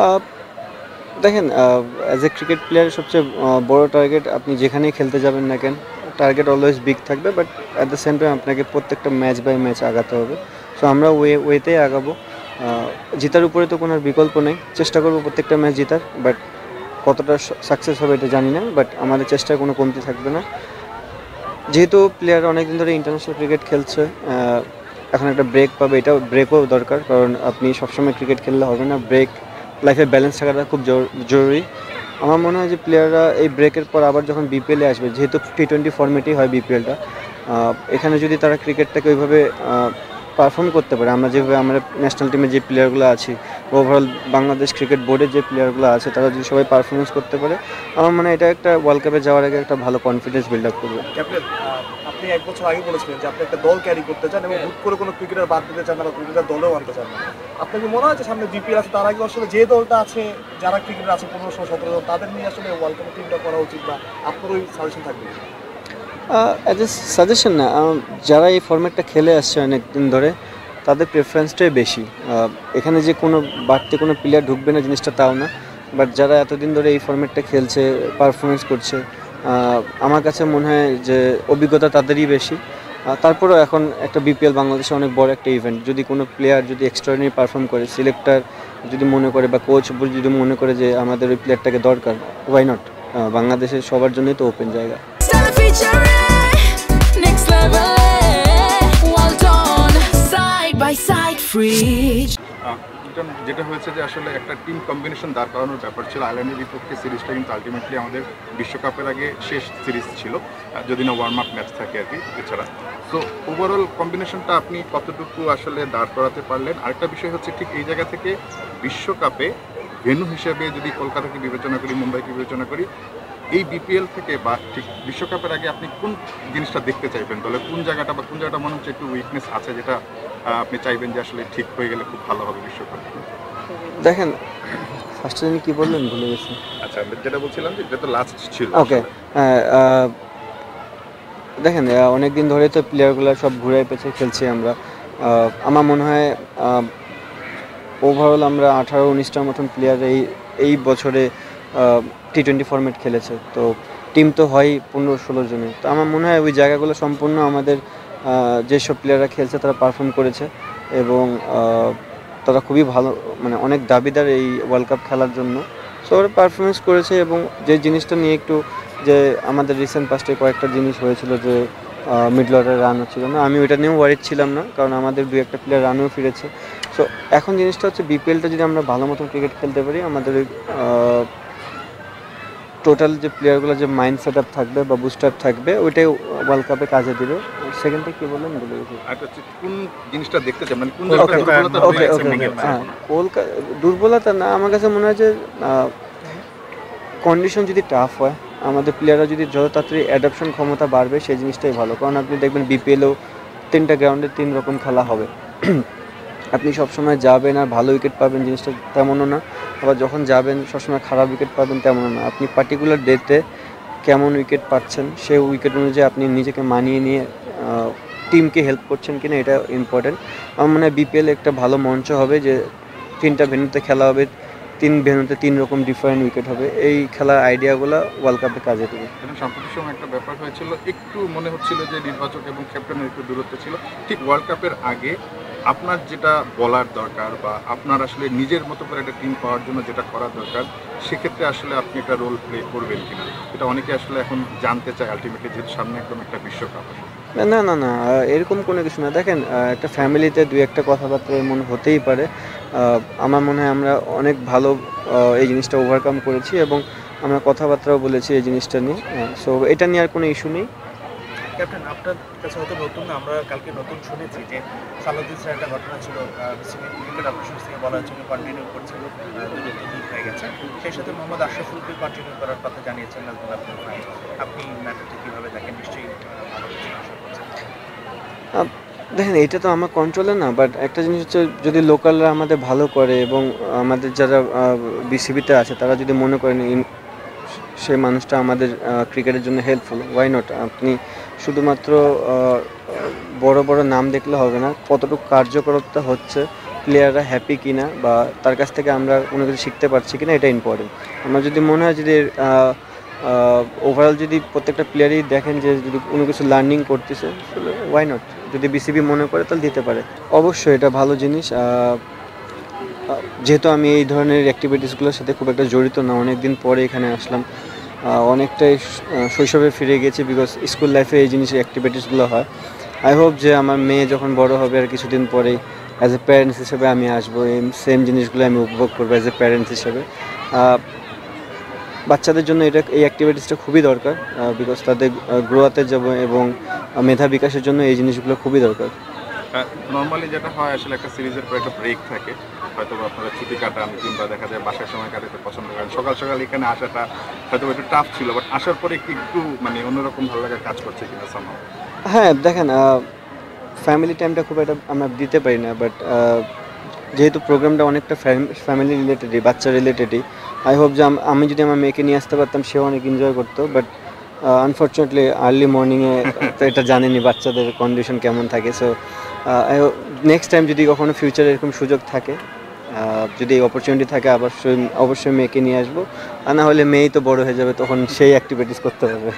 আহ, দেখেন, as a cricket player সবচেয়ে বড় টার্গেট, আপনি যেখানেই খেলতে যাবেন না কেন, টার্গেট অলওয়েজ বিগ থাকবে, but at the same time আপনাকে প্রত্যেকটা ম্যাচ বাই ম্যাচ আগাতে হবে। সো আমরা ওয়েতেই আগাবো। জেতার উপরে তো কোনো আর বিকল্প নেই, চেষ্টা করবো প্রত্যেকটা ম্যাচ জেতার, বাট কতটা সাকসেস হবে এটা জানি না, বাট আমাদের চেষ্টায় কোনো কমতি থাকবে না। যেহেতু প্লেয়ার অনেক দিন ধরে ইন্টারন্যাশনাল ক্রিকেট খেলছে, এখন একটা ব্রেক পাবে, এটাও ব্রেকও দরকার, কারণ আপনি সবসময় ক্রিকেট খেললে হবে না। ব্রেক, লাইফে ব্যালেন্স থাকাটা খুব জরুরি। আমার মনে হয় যে প্লেয়াররা এই ব্রেকের পর আবার যখন বিপিএলে আসবে, যেহেতু T20 ফর্মেটেই হয় বিপিএলটা, এখানে যদি তারা ক্রিকেটটাকে ওইভাবে পারফর্ম করতে পারে, আমরা যেভাবে আমরা ন্যাশনাল টিমে যে প্লেয়ারগুলো আছি, ওভারঅল বাংলাদেশ ক্রিকেট বোর্ডের যে প্লেয়ারগুলো আছে, তারা যদি সবাই পারফরমেন্স করতে পারে, আমার মনে হয় এটা একটা ওয়ার্ল্ড কাপে যাওয়ার আগে একটা ভালো কনফিডেন্স বিল্ড আপ করবে। ক্যাপ্টেন, আপনি 1 বছর আগে বলেছিলেন যে আপনি একটা দল ক্যারি করতে চান এবং হুট করে কোনো ক্রিকেটার বাদ দিতে চান না বা ক্রিকেটার দলেও আনতে চান না। আপনার কি মনে হয় যে সামনে বিপিএল আছে, তার আগে আসলে যে দলটা আছে, যারা ক্রিকেটার আছে 15-17 জন, তাদের নিয়ে আসলে ওয়ার্ল্ড কাপের টিমটা করা উচিত, বা আপনার ওই সাজেশন থাকবে? অ্যাজ এ সাজেশন না, যারা এই ফরম্যাটটা খেলে আসছে অনেক দিন ধরে, তাদের প্রেফারেন্সটাই বেশি। এখানে যে কোনো বাড়তি কোনো প্লেয়ার ঢুকবে না জিনিসটা তাও না, বাট যারা এতদিন ধরে এই ফরম্যাটটা খেলছে, পারফরমেন্স করছে, আমার কাছে মনে হয় যে অভিজ্ঞতা তাদেরই বেশি। তারপরেও এখন একটা বিপিএল বাংলাদেশে অনেক বড় একটা ইভেন্ট, যদি কোনো প্লেয়ার যদি এক্সট্রাঅর্ডিনারি পারফর্ম করে, সিলেক্টর যদি মনে করে বা কোচ যদি মনে করে যে আমাদের ওই প্লেয়ারটাকে দরকার, ওয়াই নট? বাংলাদেশের সবার জন্যই তো ওপেন জায়গা। Next level, well done, side by side, free. যেটা হয়েছে যে আসলে একটা টিম কম্বিনেশন দাঁড় করানোর ব্যাপার ছিল। আয়ারল্যান্ডের বিপক্ষে সিরিজটা কিন্তু আলটিমেটলি আমাদের বিশ্বকাপের আগে শেষ সিরিজ ছিল, যদি না ওয়ার্ম আপ ম্যাচ থাকে আর কি, এছাড়া। তো ওভারঅল কম্বিনেশনটা আপনি কতটুকু আসলে দাঁড় করাতে পারলেন? আরেকটা বিষয় হচ্ছে, ঠিক এই জায়গা থেকে বিশ্বকাপে ভেন্যু হিসেবে যদি কলকাতাকে বিবেচনা করি, মুম্বাইকে বিবেচনা করি, এই বিপিএল থেকে বা ঠিক বিশ্বকাপের আগে আপনি কোন জিনিসটা দেখতে চাইবেন? দলের কোন জায়গাটা বা কোন জায়গাটা মনে হচ্ছে একটু উইকনেস আছে, যেটা আপনি চাইবেন যে আসলে ঠিক হয়ে গেলে খুব ভালো হবে বিশ্বকাপে? দেখেন, ফার্স্টে যিনি কী বললেন ভুলে গেছি। আচ্ছা, আমি যেটা বলছিলাম যে এটা তো লাস্ট ছিল। ওকে, হ্যাঁ, দেখেন, অনেক দিন ধরে তো প্লেয়ারগুলো সব ঘুরে পেছে খেলছি আমরা। আমার মনে হয় ওভারঅল আমরা 18-19টার মতন প্লেয়ার এই বছরে T20 ফরম্যাট খেলেছে, তো টিম তো হয় 15-16 জনের। তো আমার মনে হয় ওই জায়গাগুলো সম্পূর্ণ আমাদের যেসব প্লেয়াররা খেলছে তারা পারফর্ম করেছে, এবং তারা খুবই ভালো, মানে অনেক দাবিদার এই ওয়ার্ল্ড কাপ খেলার জন্য। সো ওরা পারফরমেন্স করেছে, এবং যে জিনিসটা নিয়ে একটু, যে আমাদের রিসেন্ট পাস্টে কয়েকটা জিনিস হয়েছিল যে মিডল অর্ডারে রান হচ্ছিল না, আমি ওইটা নিয়েও ওয়ারিড ছিলাম না, কারণ আমাদের 2-1টা প্লেয়ার রানেও ফিরেছে। সো এখন জিনিসটা হচ্ছে বিপিএলটা যদি আমরা ভালো মতন ক্রিকেট খেলতে পারি, আমাদের ওই টোটাল যে প্লেয়ারগুলো যে মাইন্ড সেট আপ থাকবে বা বুস্ট আপ থাকবে, ওইটাই ওয়ার্ল্ড কাপে কাজে দিবে। সেকেন্ডে কী বললেন বলে গেছি। আর হচ্ছে কোন জিনিসটা দেখতে চাই, মানে কোন ওকে জায়গাটা ওকে দুর্বলতা ওকে হয়ে গেছে ওকে, মনে হচ্ছে? হ্যাঁ, দুর্বলতা না, আমার কাছে মনে হয় যে কন্ডিশন যদি টাফ হয়, আমাদের প্লেয়াররা যদি যত তাড়াতাড়ি অ্যাডাপশন ক্ষমতা বাড়বে, সেই জিনিসটাই ভালো। কারণ আপনি দেখবেন বিপিএলেও 3টা গ্রাউন্ডে 3 রকম খেলা হবে। আপনি সবসময় যাবেন আর ভালো উইকেট পাবেন, জিনিসটা তেমনও না। আবার যখন যাবেন সবসময় খারাপ উইকেট পাবেন, তেমনও না। আপনি পার্টিকুলার ডেতে কেমন উইকেট পাচ্ছেন, সেই উইকেট অনুযায়ী আপনি নিজেকে মানিয়ে নিয়ে টিমকে হেল্প করছেন কিনা, এটা ইম্পর্টেন্ট। আমার মনে হয় বিপিএল একটা ভালো মঞ্চ হবে, যে 3টা ভেন্যুতে খেলা হবে, 3 ভেন্যুতে 3 রকম ডিফারেন্ট উইকেট হবে। এই খেলার আইডিয়াগুলো ওয়ার্ল্ড কাপে কাজে দেবে। এবং সাম্প্রতিক সময় একটা ব্যাপার হয়েছিল, একটু মনে হচ্ছিল যে নির্বাচক এবং ক্যাপ্টেনের একটু দূরত্ব ছিল। ঠিক ওয়ার্ল্ড কাপের আগে আপনার যেটা বলার দরকার বা আপনার আসলে নিজের মতো করে একটা টিম পাওয়ার জন্য যেটা করার দরকার, সেক্ষেত্রে আসলে আপনি একটা রোল প্লে করবেন কিনা, এটা অনেকে আসলে এখন জানতে চায়, আলটিমেটলি যেহেতু সামনে একদম একটা বিশ্বকাপ। না না না না, এরকম কোনো কিছু না। দেখেন, একটা ফ্যামিলিতে 2-1টা কথাবার্তা এমন হতেই পারে। আমার মনে হয় আমরা অনেক ভালো এই জিনিসটা ওভারকাম করেছি, এবং আমরা কথাবার্তাও বলেছি এই জিনিসটা নিয়ে। সো এটা নিয়ে আর কোনো ইস্যু নেই। ক্যাপ্টেন, আপনার কাছে হয়তো নতুন না, আমরা কালকে নতুন শুনেছি যে সালাউদ্দিন স্যার একটা ঘটনা ছিল, ক্রিকেট অপারেশন থেকে বলা হয়েছিল কন্টিনিউ করছিল, দূর হয়ে গেছে। সেই সাথে মোহাম্মদ আশরাফুলকে কন্টিনিউ করার কথা জানিয়েছেন নাজমুল আপনার ভাই। আপনি ম্যাটারটা কীভাবে দেখেন? নিশ্চয়ই ভালো কিছু আশা করছেন। দেখেন, এইটা তো আমার কন্ট্রোলে না, বাট একটা জিনিস হচ্ছে, যদি লোকালরা আমাদের ভালো করে এবং আমাদের যারা বিসিবিতে আছে তারা যদি মনে করেন সেই মানুষটা আমাদের ক্রিকেটের জন্য হেল্পফুল, ওয়াই নট? আপনি শুধুমাত্র বড় বড় নাম দেখলে হবে না, কতটুকু কার্যকরতা হচ্ছে প্লেয়াররা হ্যাপি কিনা বা তার কাছ থেকে আমরা কোনো কিছু শিখতে পারছি কিনা, এটা ইম্পর্টেন্ট। আমার যদি মনে হয় যদি ওভারঅল যদি প্রত্যেকটা প্লেয়ারই দেখেন যে যদি কোনো কিছু লার্নিং করতেছে, ওয়াই নট, যদি বিসিবি মনে করে তাহলে দিতে পারে। অবশ্যই এটা ভালো জিনিস। যেহেতু আমি এই ধরনের অ্যাক্টিভিটিসগুলোর সাথে খুব একটা জড়িত না, অনেক দিন পরে এখানে আসলাম, অনেকটাই শৈশবে ফিরে গেছি, বিকজ স্কুল লাইফে এই জিনিস অ্যাক্টিভিটিসগুলো হয়। আই হোপ যে আমার মেয়ে যখন বড় হবে আর কিছুদিন পরেই অ্যাজ এ প্যারেন্টস হিসেবে আমি আসবো, এই সেম জিনিসগুলো আমি উপভোগ করবো অ্যাজ এ প্যারেন্টস হিসেবে। বাচ্চাদের জন্য এই অ্যাক্টিভিটিসটা খুবই দরকার, বিকজ তাদের গ্রোয়াতে যাব এবং মেধা বিকাশের জন্য এই জিনিসগুলো খুবই দরকার। নর্মালি যেটা হয় আসলে একটা সিরিজের পর একটা ব্রেক থাকে, হয়তো আপনারা ছুটি কাটান কিংবা দেখা যায় বাসায় সময় কাটাতে পছন্দ করেন, সকাল সকাল এখানে আসাটা হয়তো একটু টাফ ছিল, বাট আসার পরে কি একটু মানে অন্যরকম ভালো লাগা কাজ করছে কিনা সামনে? হ্যাঁ দেখেন, ফ্যামিলি টাইমটা খুব একটা আমরা দিতে পারি না, বাট যেহেতু প্রোগ্রামটা অনেকটা ফ্যামিলি রিলেটেডই, বাচ্চা রিলেটেডই, আই হোপ যে আমি যদি আমার মেয়েকে নিয়ে আসতে পারতাম সেও অনেক এনজয় করতো। বাট আনফর্চুনেটলি আর্লি মর্নিংয়ে তো এটা জানেনি বাচ্চাদের কন্ডিশন কেমন থাকে। সো নেক্সট টাইম যদি কখনো ফিউচারে এরকম সুযোগ থাকে, যদি এই অপরচুনিটি থাকে, অবশ্যই মেয়েকে নিয়ে আসবো। আর না হলে মেয়েই তো বড় হয়ে যাবে, তখন সেই অ্যাক্টিভিটিস করতে হবে।